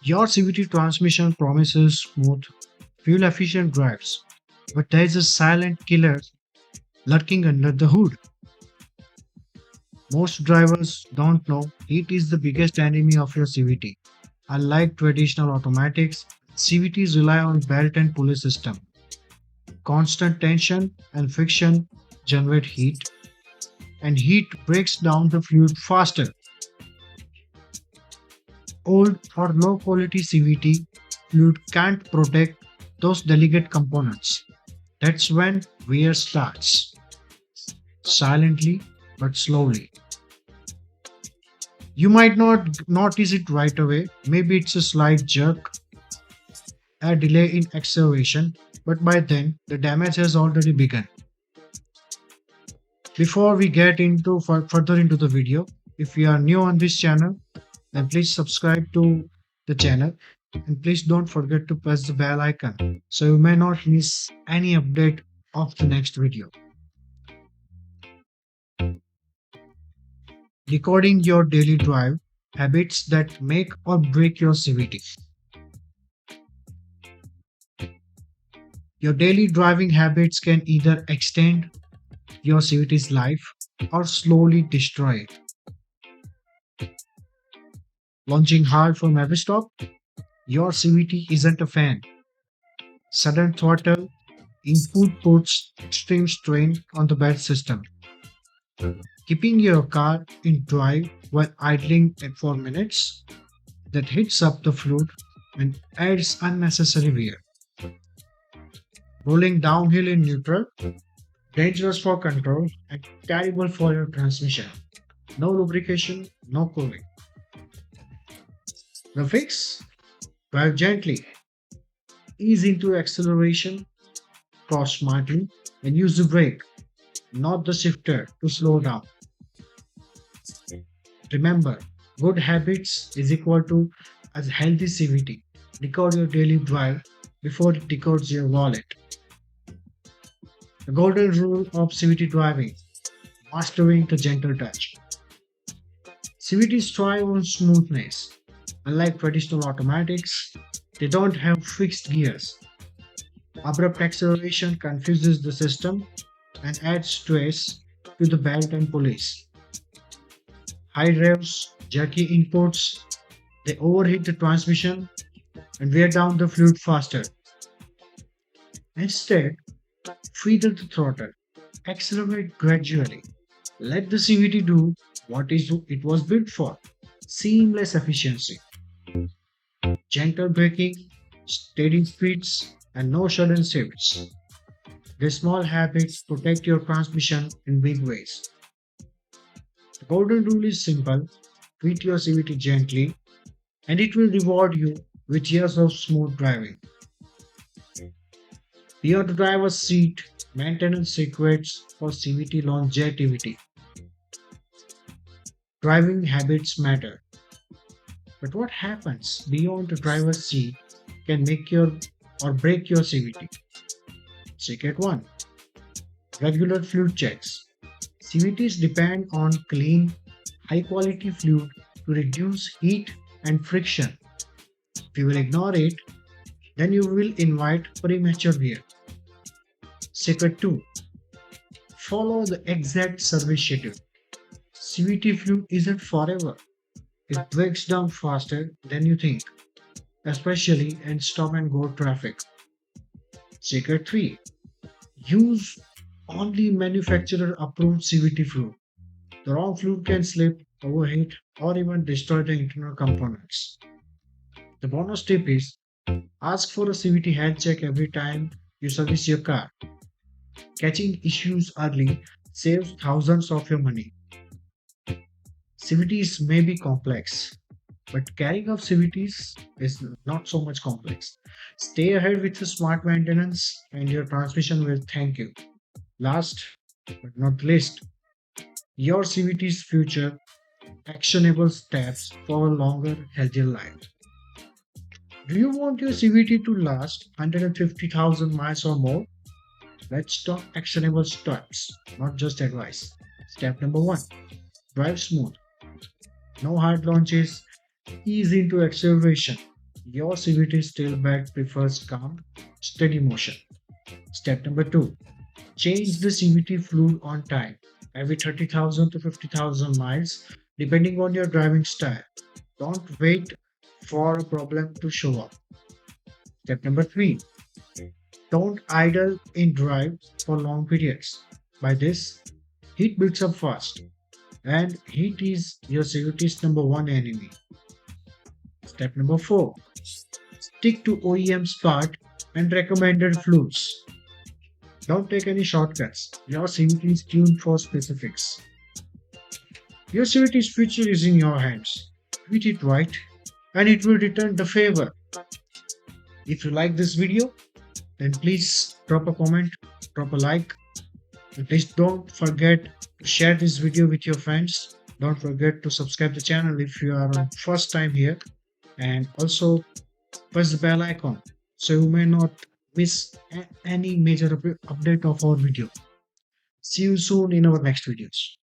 Your CVT transmission promises smooth, fuel efficient drives, but there is a silent killer lurking under the hood. Most drivers don't know heat is the biggest enemy of your CVT. Unlike traditional automatics, CVTs rely on belt and pulley system. Constant tension and friction generate heat, and heat breaks down the fluid faster. Old or low quality CVT fluid can't protect those delicate components. That's when wear starts, silently but slowly. You might not notice it right away. Maybe it's a slight jerk, a delay in acceleration, but by then the damage has already begun. Before we get into further into the video, if you are new on this channel, then please subscribe to the channel and please don't forget to press the bell icon so you may not miss any update of the next video. Decoding your daily drive habits that make or break your CVT. Your daily driving habits can either extend your CVT's life or slowly destroy it. Launching hard from every stop, your CVT isn't a fan. Sudden throttle input puts extreme strain on the belt system. Keeping your car in drive while idling at 4 minutes, that hits up the fluid and adds unnecessary wear. Rolling downhill in neutral, dangerous for control and terrible for your transmission. No lubrication, no cooling. The fix? Drive gently, ease into acceleration, cross smartly, and use the brake, not the shifter, to slow down. Remember, good habits is equal to a healthy CVT. Decode your daily drive before it decodes your wallet. The golden rule of CVT driving: mastering the gentle touch. CVTs thrive on smoothness. Unlike traditional automatics, they don't have fixed gears. Abrupt acceleration confuses the system and adds stress to the belt and pulleys. High revs, jerky inputs, they overheat the transmission and wear down the fluid faster. Instead, feather the throttle, accelerate gradually. Let the CVT do it was built for: seamless efficiency, gentle braking, steady speeds, and no sudden shifts. These small habits protect your transmission in big ways. The golden rule is simple: treat your CVT gently, and it will reward you with years of smooth driving. Beyond the driver's seat, maintenance secrets for CVT longevity. Driving habits matter, but what happens beyond the driver's seat can make your or break your CVT. Secret 1: regular fluid checks. CVTs depend on clean, high quality fluid to reduce heat and friction. If you will ignore it, then you will invite premature wear. Secret 2: follow the exact service schedule. CVT fluid isn't forever. It breaks down faster than you think, especially in stop and go traffic. Secret 3: use only manufacturer approved CVT fluid. The wrong fluid can slip, overheat, or even destroy the internal components. The bonus tip is: ask for a CVT health check every time you service your car. Catching issues early saves thousands of your money. CVTs may be complex, but carrying of CVTs is not so much complex. Stay ahead with the smart maintenance, and your transmission will thank you. Last but not least, your CVT's future: actionable steps for a longer, healthier life. Do you want your CVT to last 150,000 miles or more? Let's talk actionable steps, not just advice. Step number 1: drive smooth. No hard launches, ease into acceleration. Your CVT still bed prefers calm, steady motion. Step number two, change the CVT fluid on time, every 30,000 to 50,000 miles, depending on your driving style. Don't wait for a problem to show up. Step number three, don't idle in drive for long periods. By this, heat builds up fast, and heat is your CVT's number one enemy. Step number four, stick to OEM's part and recommended fluids. Don't take any shortcuts. Your CVT is tuned for specifics. Your CVT's future is in your hands. Treat it right, and it will return the favor. If you like this video, then please drop a comment, drop a like, and please don't forget to share this video with your friends. Don't forget to subscribe the channel if you are on first time here, and also press the bell icon so you may not miss any major update of our video. See you soon in our next videos.